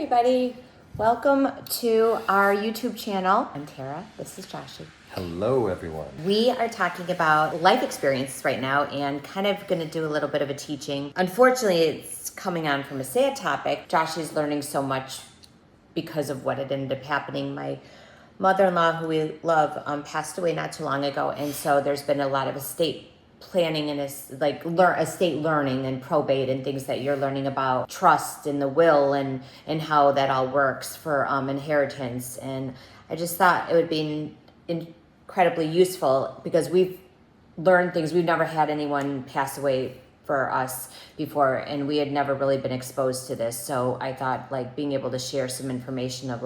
everybody. Welcome to our YouTube channel. I'm Tara. This is Joshie. Hello, everyone. We are talking about life experiences right now and kind of going to do a little bit of a teaching. Unfortunately, it's coming on from a sad topic. Joshie's learning so much because of what had ended up happening. My mother-in-law, who we love, passed away not too long ago, and so there's been a lot of estate planning and estate learning and probate and things that you're learning about trust and the will and how that all works for inheritance. And I just thought it would be incredibly useful because we've learned things. We've never had anyone pass away for us before, and we had never really been exposed to this. So I thought being able to share some information of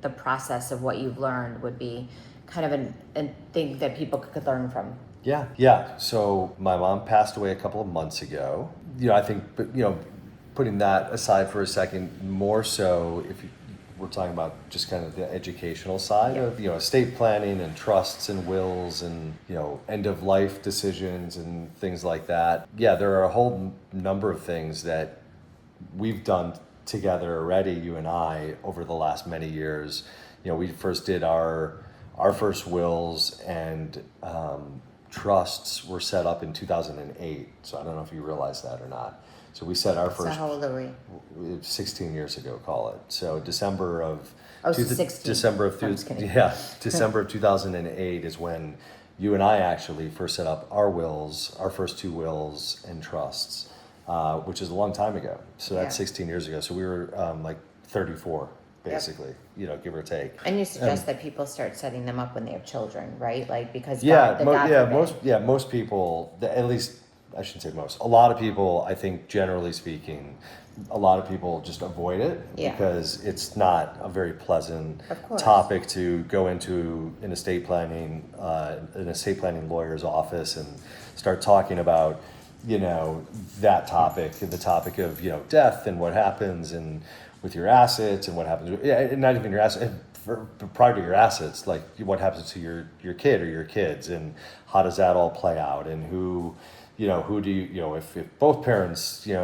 the process of what you've learned would be kind of a thing that people could learn from. Yeah. So my mom passed away a couple of months ago. I think, putting that aside for a second, more so if we're talking about just kind of the educational side of, estate planning and trusts and wills and, end of life decisions and things like that. Yeah, there are a whole number of things that we've done together already, you and I, over the last many years. We first did our first wills and trusts were set up in 2008. So I don't know if you realize that or not. So we set our first. So how old are we? 16 years ago, call it. So December of. 16. December of 2008 is when you and I actually first set up our wills, our first two wills and trusts, which is a long time ago. So that's 16 years ago. So we were 34. Basically, give or take. And you suggest that people start setting them up when they have children, right? Because most people, at least I shouldn't say most. A lot of people, I think, generally speaking, a lot of people just avoid it because it's not a very pleasant topic to go into an estate planning lawyer's office and start talking about, that topic, the topic of death and what happens and with your assets and what happens, not even your assets, prior to your assets, like what happens to your kid or your kids and how does that all play out and who do you, if both parents, they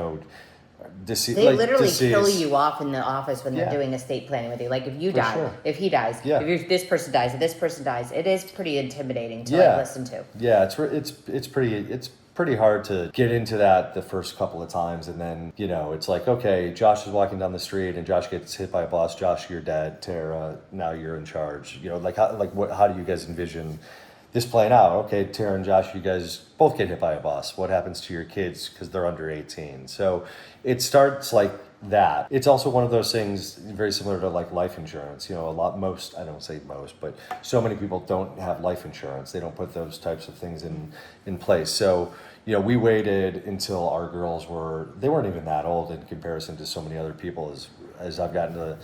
literally kill you off in the office when they're doing estate planning with you. Like if you die, if he dies, if this person dies, if this person dies, it is pretty intimidating to listen to. Yeah, it's pretty hard to get into that the first couple of times, and then it's like, okay, Josh is walking down the street and Josh gets hit by a bus. Josh, you're dead. Tara, now you're in charge. How do you guys envision this playing out? Okay, Tara and Josh, you guys both get hit by a bus. What happens to your kids because they're under 18? So it starts like that. It's also one of those things very similar to life insurance. I don't say most, but so many people don't have life insurance. They don't put those types of things in place. So, we waited until our girls they weren't even that old in comparison to so many other people as I've gotten to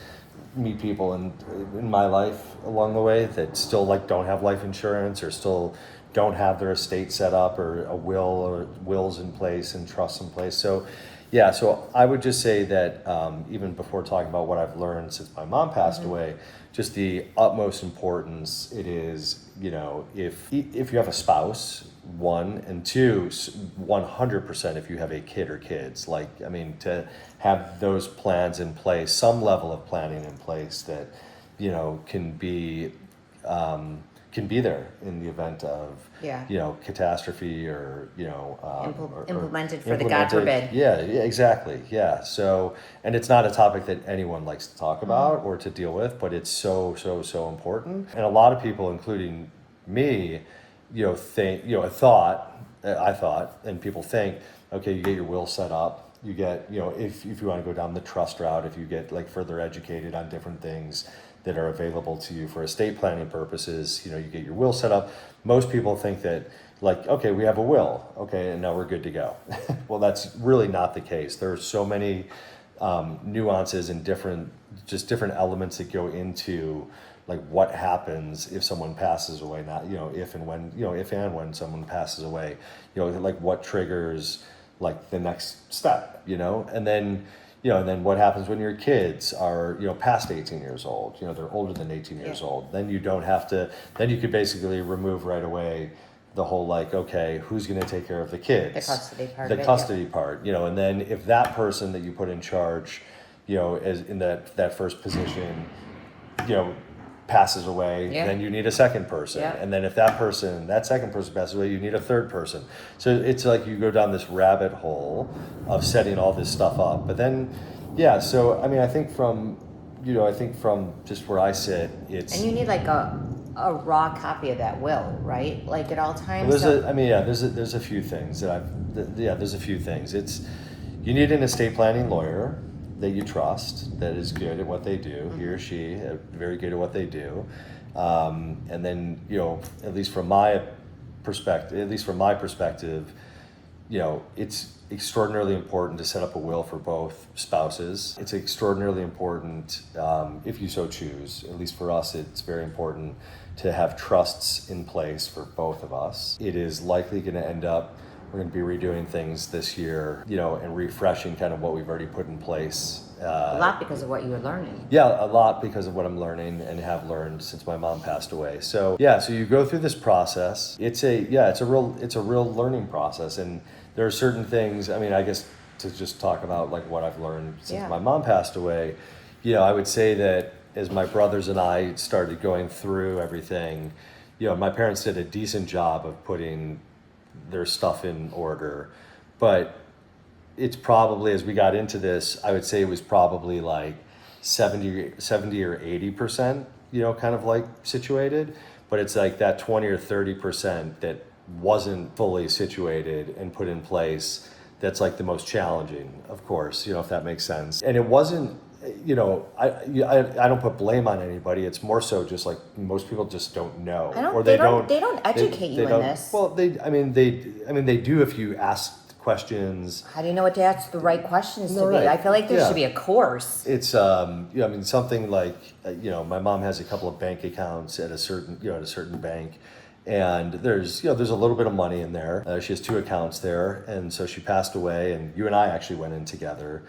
meet people in my life along the way that still don't have life insurance or still don't have their estate set up or a will or wills in place and trusts in place. So I would just say that even before talking about what I've learned since my mom passed away, just the utmost importance it is, if you have a spouse, one, and two, 100% if you have a kid or kids, to have those plans in place, some level of planning in place that, can be there in the event of catastrophe or implemented for the God forbid. Yeah, exactly. Yeah. So, and it's not a topic that anyone likes to talk about or to deal with, but it's so important. And a lot of people, including me, I thought, and people think, okay, you get your will set up, you get, if you want to go down the trust route, if you get further educated on different things that are available to you for estate planning purposes, you get your will set up. Most people think that okay, we have a will, okay, and now we're good to go. Well, that's really not the case. There are so many nuances and different elements that go into what happens if someone passes away, not, if and when someone passes away, what triggers the next step, and then, and then what happens when your kids are, past 18 years old, they're older than 18 years old, then you don't have to, then you could basically remove right away the whole okay, who's going to take care of the kids? The custody part. The custody part, and then if that person that you put in charge, as in that first position, passes away, Yeah. then you need a second person. Yeah. And then if that second person passes away, you need a third person. So it's like you go down this rabbit hole of setting all this stuff up. But then, yeah, so I mean, I think from just where I sit, it's... And you need like a raw copy of that will, right? Like at all times. There's a few things there's a few things. You need an estate planning lawyer that you trust, that is good at what they do, he or she, very good at what they do. And then, at least from my perspective, it's extraordinarily important to set up a will for both spouses. It's extraordinarily important, if you so choose, at least for us, it's very important to have trusts in place for both of us. It is likely going to end up, we're going to be redoing things this year, and refreshing kind of what we've already put in place. A lot because of what you were learning. Yeah, a lot because of what I'm learning and have learned since my mom passed away. So so you go through this process. It's a real learning process, and there are certain things. I mean, I guess to just talk about like what I've learned since my mom passed away, I would say that as my brothers and I started going through everything, my parents did a decent job of putting their stuff in order, but it's probably, as we got into this, I would say it was probably like 70 or 80%, kind of like situated, but it's like that 20 or 30% that wasn't fully situated and put in place. That's like the most challenging, of course, if that makes sense. And it wasn't, I don't put blame on anybody. It's more so just like most people just don't know, They don't educate you in this. Well, they do if you ask questions. How do you know what to ask the right questions to Right. be? I feel like there should be a course. It's something like my mom has a couple of bank accounts at a certain bank, and there's a little bit of money in there. She has two accounts there, and so she passed away, and you and I actually went in together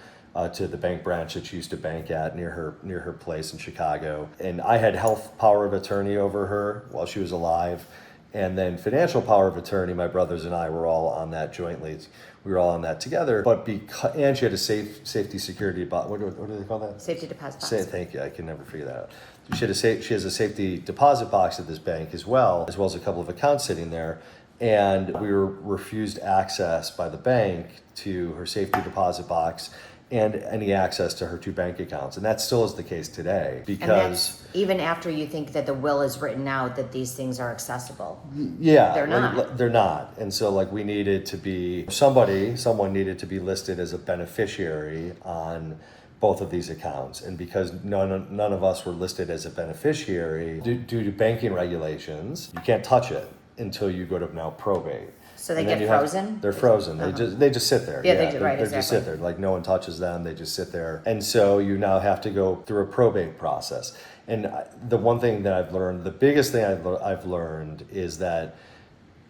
to the bank branch that she used to bank at near her place in Chicago. And I had health power of attorney over her while she was alive. And then financial power of attorney, my brothers and I were all on that jointly. We were all on that together. But and she had a safety security box. What do they call that? Safety deposit box. Thank you. I can never figure that out. She has a safety deposit box at this bank as well as a couple of accounts sitting there. And we were refused access by the bank to her safety deposit box and any access to her two bank accounts. And that still is the case today, because... And that's even after you think that the will is written out, that these things are accessible. Yeah. They're not. They're not. And so we needed to be... Someone needed to be listed as a beneficiary on both of these accounts. And because none of us were listed as a beneficiary, due to banking regulations, you can't touch it until you go to now probate. So they get frozen? They're frozen. Uh-huh. They just sit there. Yeah, they do, right, They exactly. just sit there. Like no one touches them. They just sit there. And so you now have to go through a probate process. And the one thing that I've learned, the biggest thing I've learned is that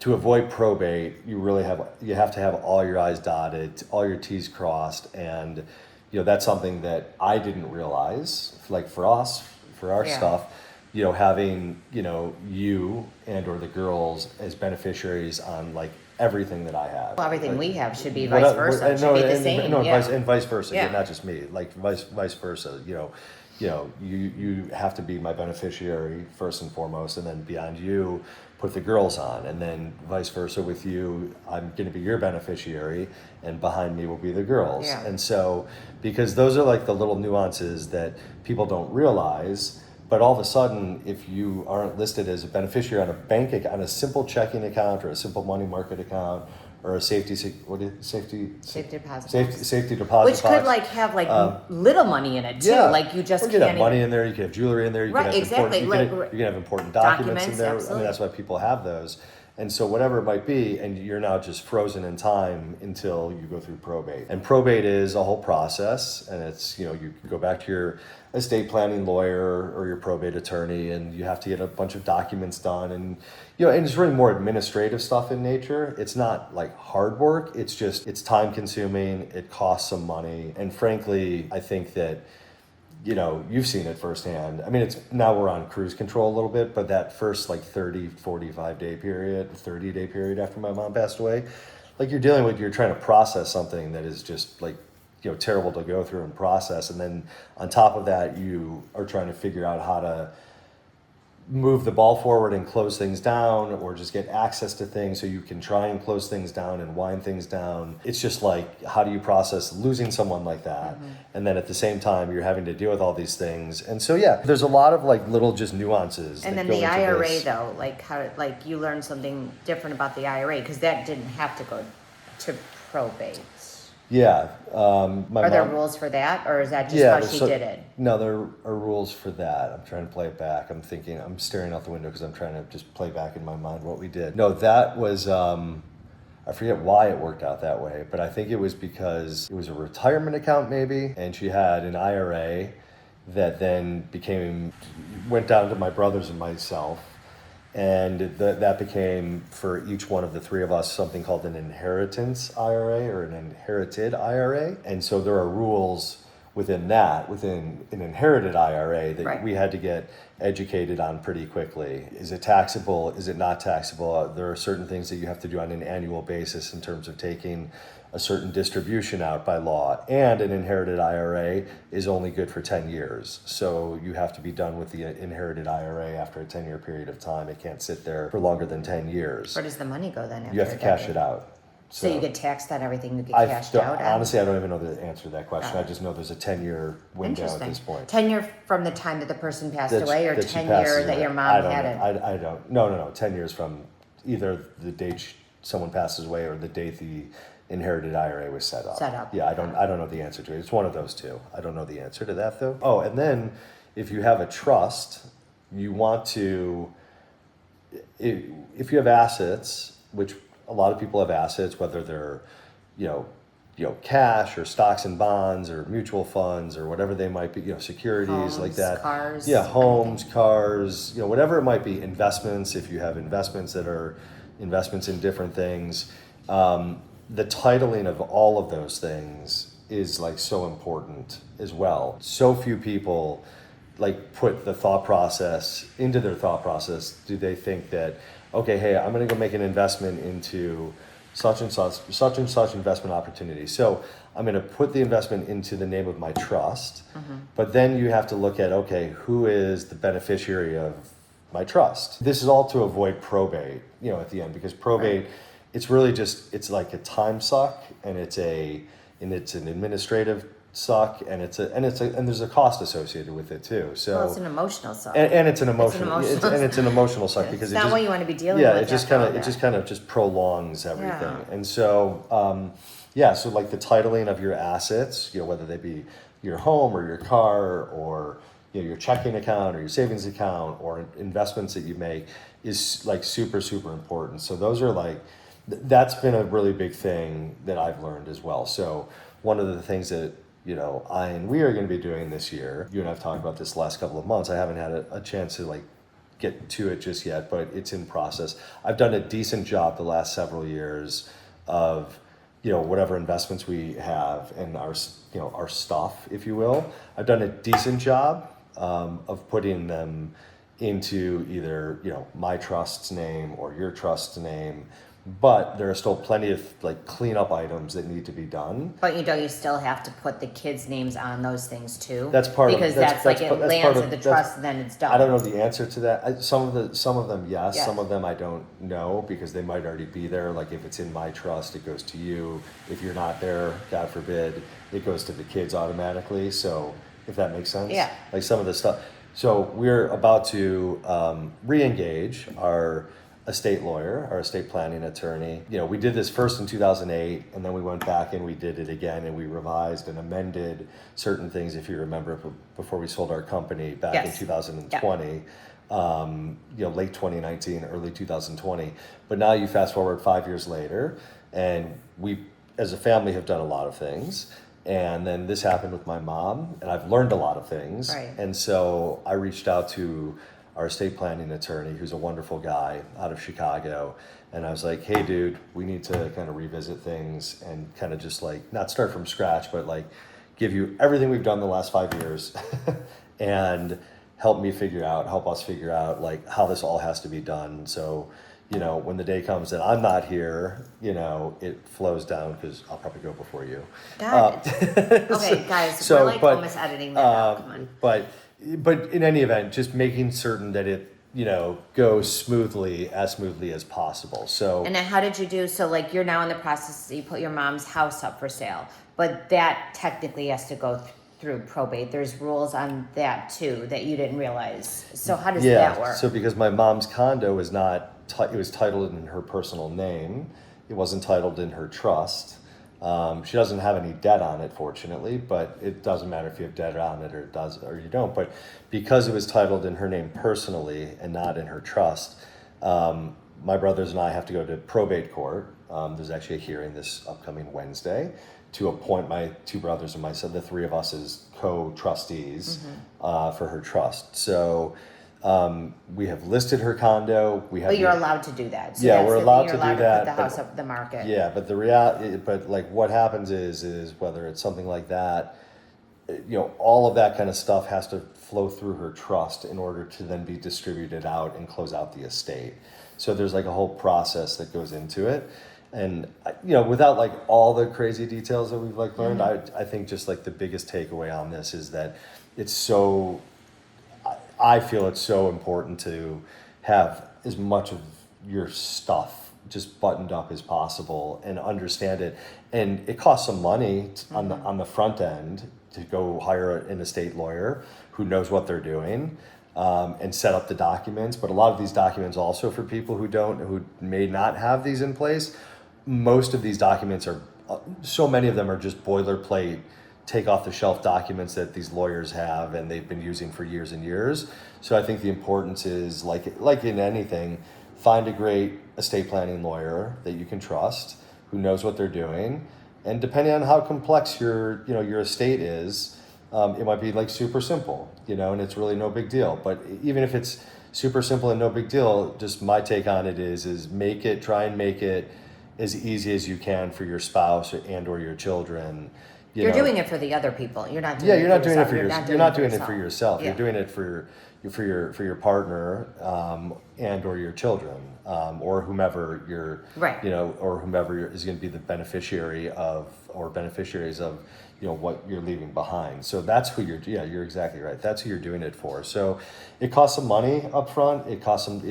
to avoid probate, you have to have all your I's dotted, all your T's crossed, and that's something that I didn't realize. Like for us, for our stuff. Having, you and or the girls as beneficiaries on like everything that I have. Well, everything we have should be vice versa. It should be the same. Vice versa. Yeah. Not just me. Like vice versa. You have to be my beneficiary first and foremost, and then beyond you, put the girls on, and then vice versa with you. I'm going to be your beneficiary, and behind me will be the girls. Yeah. And so, because those are like the little nuances that people don't realize. But all of a sudden, if you aren't listed as a beneficiary on a bank account, on a simple checking account or a simple money market account or a safety deposit box. Safety deposit Which box. could have little money in it too. Yeah. Like you just You can't can have money in there. You can have jewelry in there. You Right, can have exactly. You can have important documents in there. Absolutely. That's why people have those. And so whatever it might be, and you're now just frozen in time until you go through probate. And probate is a whole process, and it's, you go back to your estate planning lawyer or your probate attorney, and you have to get a bunch of documents done, and and it's really more administrative stuff in nature. It's not like hard work. It's time consuming. It costs some money, and frankly, I think that you've seen it firsthand. I mean, now we're on cruise control a little bit, but that first 30 day period after my mom passed away, you're trying to process something that is just terrible to go through and process. And then on top of that, you are trying to figure out how to move the ball forward and close things down, or just get access to things so you can try and close things down and wind things down. It's just like, how do you process losing someone like that? And then at the same time, you're having to deal with all these things. And so, yeah, there's a lot of like little just nuances. And then the IRA though, like you learned something different about the IRA, because that didn't have to go to probate. Yeah. Are there rules for that, or is that just how she did it? No, there are rules for that. I'm trying to play it back. I'm staring out the window because I'm trying to just play back in my mind what we did. No, that was, I forget why it worked out that way, but I think it was because it was a retirement account maybe, and she had an IRA that then went down to my brothers and myself. And that became, for each one of the three of us, something called an inheritance IRA or an inherited IRA. And so there are rules within an inherited IRA that we had to get educated on pretty quickly. Is it taxable? Is it not taxable? There are certain things that you have to do on an annual basis in terms of taking a certain distribution out by law. And an inherited IRA is only good for 10 years. So you have to be done with the inherited IRA after a 10-year period of time. It can't sit there for longer than 10 years. Where does the money go then after you have to cash it out. So you get taxed on everything you get cashed out on? Honestly, I don't even know the answer to that question. I just know there's a 10-year window at this point. 10 year from the time that the person passed away, or 10 year that your mom had it? I don't. No. 10 years from either the date someone passes away or the date the inherited IRA was set up. Yeah, I don't know the answer to it. It's one of those two. I don't know the answer to that though. Oh, and then if you have a trust, you want to, if you have assets, which a lot of people have assets, whether they're, cash or stocks and bonds or mutual funds or whatever they might be, securities homes, like that. Cars. Yeah, homes, cars, whatever it might be, investments, if you have investments that are investments in different things. The titling of all of those things is like so important as well. So few people like put the thought process into their thought process. Do they think that, okay, hey, I'm going to go make an investment into such and such investment opportunity. So I'm going to put the investment into the name of my trust, but then you have to look at, okay, who is the beneficiary of my trust? This is all to avoid probate, at the end, because probate, it's really just, it's like a time suck, and it's an administrative suck, and there's a cost associated with it too. So it's an emotional suck, and it's an emotional suck because it's not what you want to be dealing with. Yeah, it just kind of prolongs everything, and so so like the titling of your assets, whether they be your home or your car or your checking account or your savings account or investments that you make is like super, super important. So those are like, that's been a really big thing that I've learned as well. So one of the things that, I and we are going to be doing this year, you and I have talked about this the last couple of months. I haven't had a chance to like get to it just yet, but it's in process. I've done a decent job the last several years of, whatever investments we have and our stuff, if you will. I've done a decent job of putting them into either, my trust's name or your trust's name, but there are still plenty of like cleanup items that need to be done. But you still have to put the kids' names on those things too. That's part because of it lands at the trust and then it's done. I don't know the answer to that. Some of them, yes. Some of them I don't know because they might already be there. Like if it's in my trust, it goes to you. If you're not there, God forbid, it goes to the kids automatically. So if that makes sense. Yeah. Like some of the stuff. So we're about to re-engage our estate lawyer, our estate planning attorney. We did this first in 2008, and then we went back and we did it again, and we revised and amended certain things, if you remember, before we sold our company back in 2020, late 2019, early 2020. But now you fast forward 5 years later, and we, as a family, have done a lot of things. And then this happened with my mom, and I've learned a lot of things. Right. And so I reached out to our estate planning attorney, who's a wonderful guy out of Chicago. And I was like, hey, dude, we need to kind of revisit things and kind of just like, not start from scratch, but like give you everything we've done the last 5 years and help us figure out like how this all has to be done. So, when the day comes that I'm not here, it flows down because I'll probably go before you. Got it. Okay, guys, we're like almost editing that out. Come on. But in any event, just making certain that it, goes as smoothly as possible. So. And then how did you do? So like you're now in the process, you put your mom's house up for sale, but that technically has to go through probate. There's rules on that too that you didn't realize. So how does that work? So because my mom's condo is not, it was titled in her personal name. It wasn't titled in her trust. She doesn't have any debt on it, fortunately, but it doesn't matter if you have debt on it or you don't. But because it was titled in her name personally and not in her trust, my brothers and I have to go to probate court. There's actually a hearing this upcoming Wednesday to appoint my two brothers and myself, the three of us, as co-trustees for her trust. So we have listed her condo. But you're allowed to do that. So we're allowed to do You're allowed that. to put the house up the market. Yeah, but the reality, like what happens is whether it's something like that, all of that kind of stuff has to flow through her trust in order to then be distributed out and close out the estate. So there's like a whole process that goes into it. And, without like all the crazy details that we've like learned, I think just like the biggest takeaway on this is that I feel it's so important to have as much of your stuff just buttoned up as possible and understand it. And it costs some money on the front end to go hire an estate lawyer who knows what they're doing. And set up the documents, but a lot of these documents also for people who may not have these in place. Most of these documents so many of them are just boilerplate, take off the shelf documents that these lawyers have and they've been using for years and years. So I think the importance is like in anything, find a great estate planning lawyer that you can trust, who knows what they're doing, and depending on how complex your estate is. It might be like super simple, and it's really no big deal. But even if it's super simple and no big deal, just my take on it is try and make it as easy as you can for your spouse or your children. You're doing it for the other people. You're not doing you're not doing it for yourself. you're not doing it for yourself. Yeah. You're doing it for your partner and or your children or whomever or whomever is going to be the beneficiaries of what you're leaving behind. So that's who you're exactly right. That's who you're doing it for. So it costs some money up front. It costs some,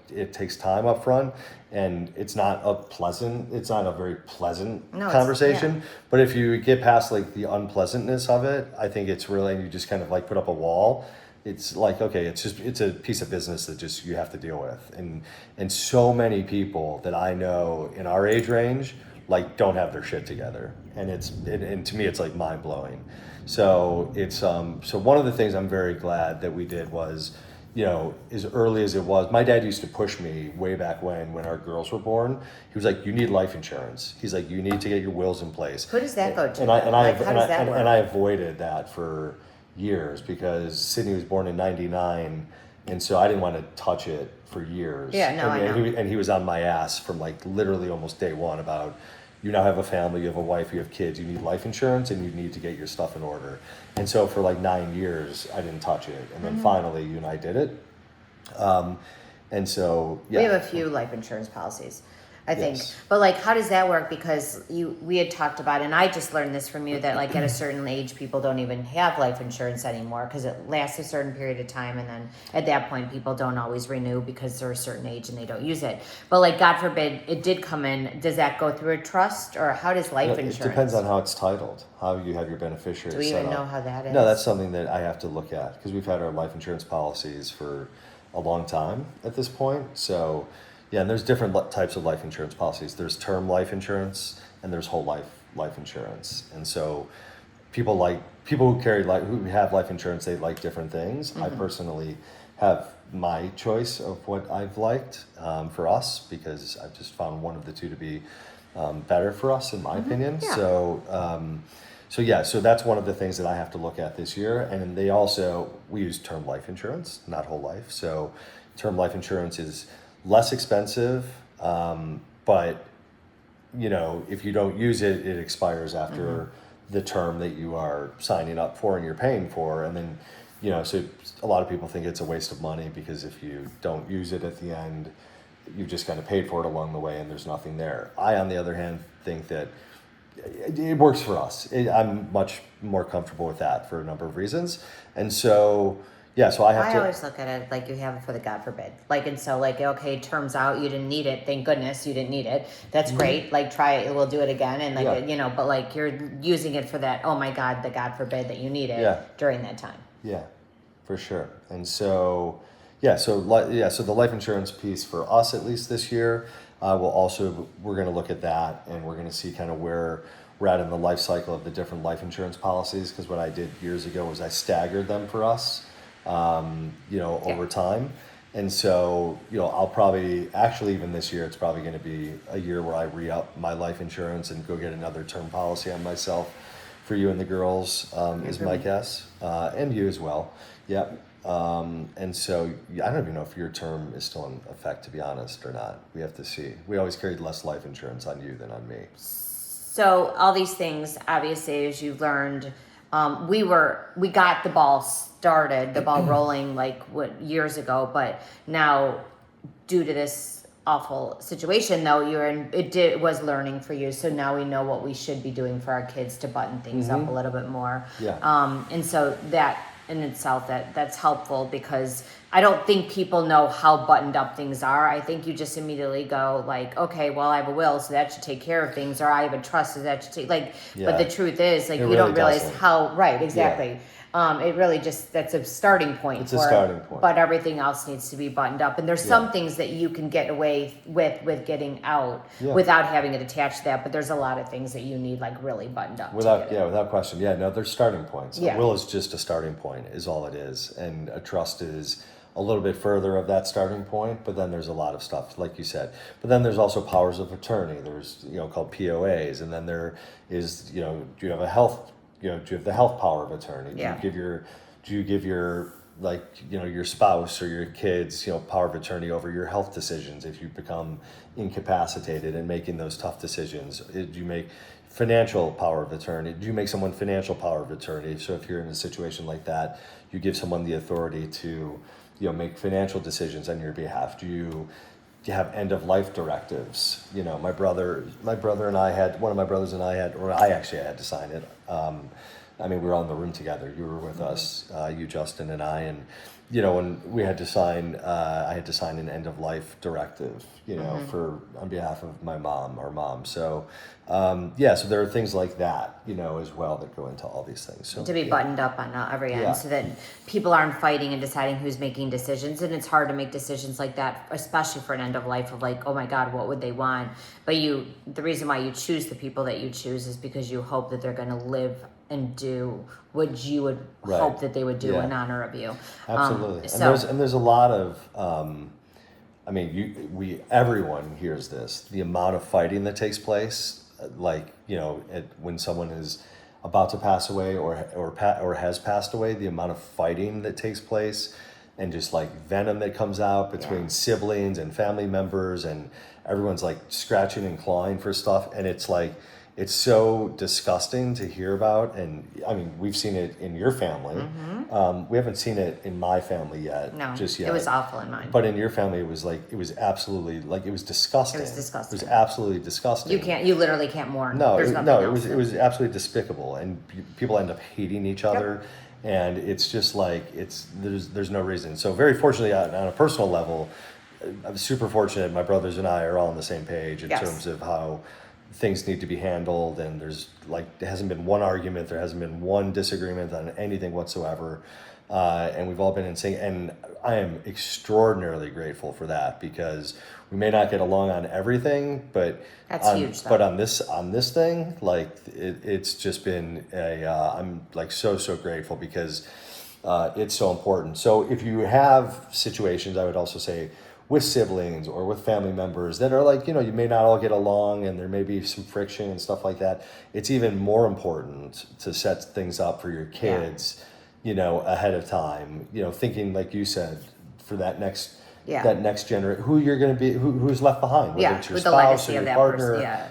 it takes time up front, and it's not a very pleasant conversation. But if you get past like the unpleasantness of it, I think it's really, you just kind of like put up a wall. It's like, okay, it's a piece of business that just you have to deal with. And so many people that I know in our age range like don't have their shit together, and to me it's like mind blowing. So it's so one of the things I'm very glad that we did was, as early as it was, my dad used to push me way back when our girls were born. He was like, you need life insurance. He's like, you need to get your wills in place. Who does that go to? And I avoided that for years because Sydney was born in '99, and so I didn't want to touch it for years. Yeah, no, I know. And he was on my ass from like literally almost day one about, you now have a family, you have a wife, you have kids, you need life insurance, and you need to get your stuff in order. And so for like 9 years, I didn't touch it. And then finally, you and I did it. And so, yeah. We have a few life insurance policies, I think. Yes. But like, how does that work? Because we had talked about, and I just learned this from you, that like at a certain age, people don't even have life insurance anymore because it lasts a certain period of time. And then at that point, people don't always renew because they're a certain age and they don't use it. But like, God forbid, it did come in. Does that go through a trust, or how does life insurance? It depends on how it's titled, how you have your beneficiaries. Do we even know how that is? No, that's something that I have to look at because we've had our life insurance policies for a long time at this point. So yeah, and there's different types of life insurance policies. There's term life insurance and there's whole life insurance. And so people who have life insurance, they like different things. I personally have my choice of what I've liked for us because I've just found one of the two to be better for us in my opinion. Yeah. So that's one of the things that I have to look at this year. And we use term life insurance, not whole life. So term life insurance is less expensive, but if you don't use it, it expires after the term that you are signing up for and you're paying for. And then, so a lot of people think it's a waste of money because if you don't use it at the end, you've just kind of paid for it along the way and there's nothing there. I, on the other hand, think that it works for us. I'm much more comfortable with that for a number of reasons. And so, yeah, so I have I to. always look at it like you have it for the God forbid. Like, and so like, okay, turns out you didn't need it. Thank goodness you didn't need it. That's great. Like, try it. We'll do it again. And like, Yeah. you know, but like you're using it for that. Oh my God, the God forbid that you need it Yeah. during that time. Yeah, for sure. And so, so the life insurance piece for us, at least this year, we're going to look at that, and we're going to see kind of where we're at in the life cycle of the different life insurance policies. Because what I did years ago was I staggered them for us, over time. And so, I'll probably, actually even this year, it's probably going to be a year where I re-up my life insurance and go get another term policy on myself for you and the girls, is my guess, and you as well. Yep. And so I don't even know if your term is still in effect, to be honest, or not. We have to see. We always carried less life insurance on you than on me. So all these things, obviously, as you've learned, we got the ball started, the ball rolling years ago, but now due to this awful situation though it was learning for you, so now we know what we should be doing for our kids to button things up a little bit more. And so that in itself, that's helpful, because I don't think people know how buttoned up things are. I think you just immediately go like, okay, well, I have a will, so that should take care of things, or I have a trust, so that should take but the truth is you really don't realize doesn't. how exactly. It really that's a starting point. It's a starting point. But everything else needs to be buttoned up. And there's some things that you can get away with getting out without having it attached to that. But there's a lot of things that you need really buttoned up. Without question. Yeah, no, there's starting points. Yeah. A will is just a starting point, is all it is. And a trust is a little bit further of that starting point, but then there's a lot of stuff, like you said. But then there's also powers of attorney. There's, called POAs. And then there is, do you have a health do you have the health power of attorney? Yeah. Do you give your your spouse or your kids, power of attorney over your health decisions if you become incapacitated and making those tough decisions? Do you make financial power of attorney? Do you make someone financial power of attorney? So if you're in a situation like that, you give someone the authority to, make financial decisions on your behalf. Do you have end of life directives? My brother and I had, one of my brothers and I had, or I actually had to sign it. We were all in the room together. You were with us, you, Justin, and I, and when we had to sign, I had to sign an end of life directive, on behalf of my mom, our mom. So, so there are things like that, as well, that go into all these things. So to be buttoned up on every end, so that people aren't fighting and deciding who's making decisions. And it's hard to make decisions like that, especially for an end of life of oh my God, what would they want? But the reason why you choose the people that you choose is because you hope that they're going to live and do what you would hope that they would do in honor of you. Absolutely. And there's a lot of, everyone hears this, the amount of fighting that takes place, when someone is about to pass away or has passed away, the amount of fighting that takes place, and just venom that comes out between siblings and family members, and everyone's scratching and clawing for stuff, and it's so disgusting to hear about. And we've seen it in your family. We haven't seen it in my family yet. No, just yet. It was awful in mine. But in your family, it was absolutely it was disgusting. It was disgusting. It was absolutely disgusting. You literally can't mourn. No, There's nothing else. It was absolutely despicable, and people end up hating each other. And it's just there's no reason. So very fortunately, on a personal level, I'm super fortunate. My brothers and I are all on the same page in terms of how things need to be handled, and there's there hasn't been one argument, there hasn't been one disagreement on anything whatsoever, and we've all been in sync. And I am extraordinarily grateful for that, because we may not get along on everything, but that's huge. But on this thing, it's just been I'm so grateful, because it's so important. So if you have situations, I would also say, with siblings or with family members that are you may not all get along, and there may be some friction and stuff like that, it's even more important to set things up for your kids, ahead of time, thinking, like you said, for that next generation, who you're going to be, who's left behind, whether it's your spouse or your partner.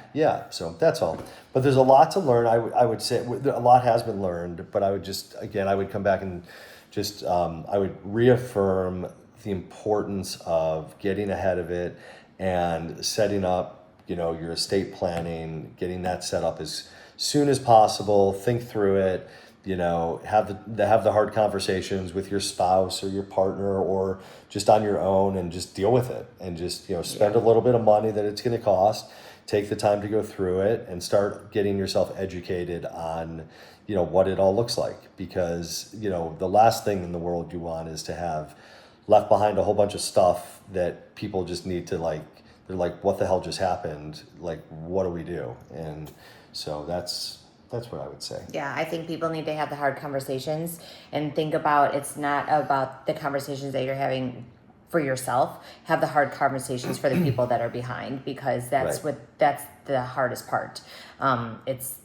So that's all. But there's a lot to learn. I would say a lot has been learned, but I would just, again, I would come back and just, I would reaffirm the importance of getting ahead of it and setting up, your estate planning, getting that set up as soon as possible. Think through it. Have the hard conversations with your spouse or your partner or just on your own, and just deal with it, and just spend a little bit of money that it's going to cost. Take the time to go through it and start getting yourself educated on what it all looks like, because the last thing in the world you want is to have left behind a whole bunch of stuff that people just need to they're like, what the hell just happened? Like, what do we do? And so that's what I would say. Yeah, I think people need to have the hard conversations and think about, it's not about the conversations that you're having for yourself. Have the hard conversations for the people that are behind, because that's that's the hardest part. It's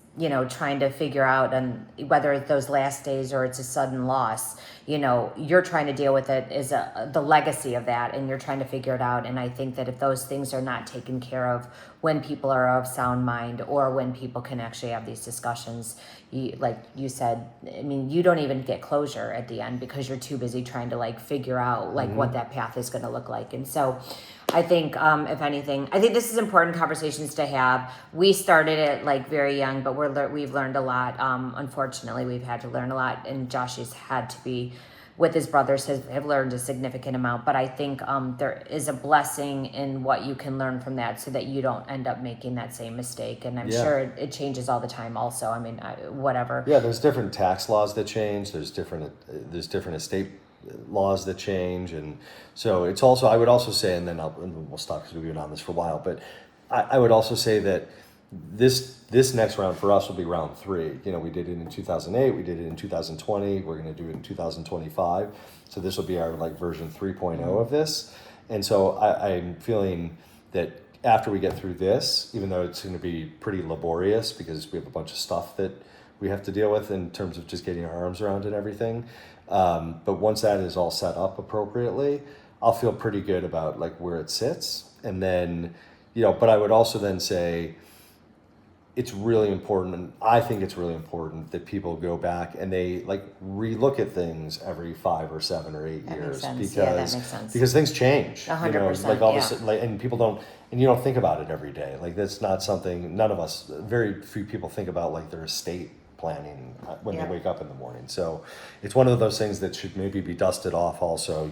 trying to figure out, and whether it's those last days or it's a sudden loss, you're trying to deal with it is the legacy of that, and you're trying to figure it out. And I think that if those things are not taken care of when people are of sound mind, or when people can actually have these discussions, like you said, I mean, you don't even get closure at the end because you're too busy trying to figure out what that path is going to look like. And so I think, if anything, I think this is important conversations to have. We started it very young, but we've learned a lot. Unfortunately, we've had to learn a lot, and Josh has had to be with his brothers have learned a significant amount. But I think there is a blessing in what you can learn from that, so that you don't end up making that same mistake. And I'm sure it changes all the time. Also, I mean, whatever. Yeah, there's different tax laws that change. There's different estate laws that change, and so it's also, I would also say, and then we'll stop because we've been on this for a while, but I would also say that this next round for us will be round 3. We did it in 2008, we did it in 2020, we're going to do it in 2025, so this will be our version 3.0 of this. And so I'm feeling that after we get through this, even though it's going to be pretty laborious because we have a bunch of stuff that we have to deal with in terms of just getting our arms around and everything, but once that is all set up appropriately, I'll feel pretty good about where it sits. And then, but I would also then say it's really important, and I think it's really important that people go back and they relook at things every 5 or 7 or 8 That years, makes sense. because Yeah, that makes sense. because things change. 100%, All of a sudden, and people don't, and you don't think about it every day. That's not something, none of us, very few people think about their estate planning when they wake up in the morning. So it's one of those things that should maybe be dusted off also,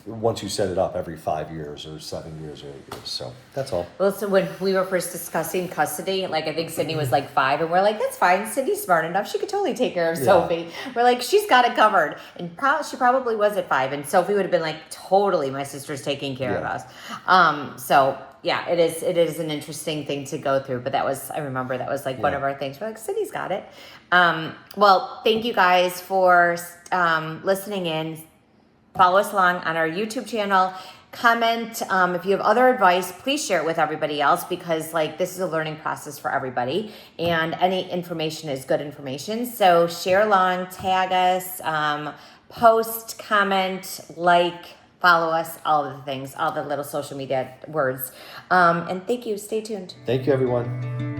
once you set it up every 5 years or 7 years or 8 years. So that's all. Well, so when we were first discussing custody, I think Sydney was 5, and we're like, that's fine. Sydney's smart enough. She could totally take care of Sophie. We're like, she's got it covered. And she probably was at 5. And Sophie would have been totally, my sister's taking care of us. So yeah, it is an interesting thing to go through. But I remember that was one of our things. We're like, Sydney's got it. Well, thank you guys for listening in. Follow us along on our YouTube channel. Comment. If you have other advice, please share it with everybody else, because this is a learning process for everybody, and any information is good information. So share along, tag us, post, comment, follow us, all of the things, all the little social media words. And thank you. Stay tuned. Thank you, everyone.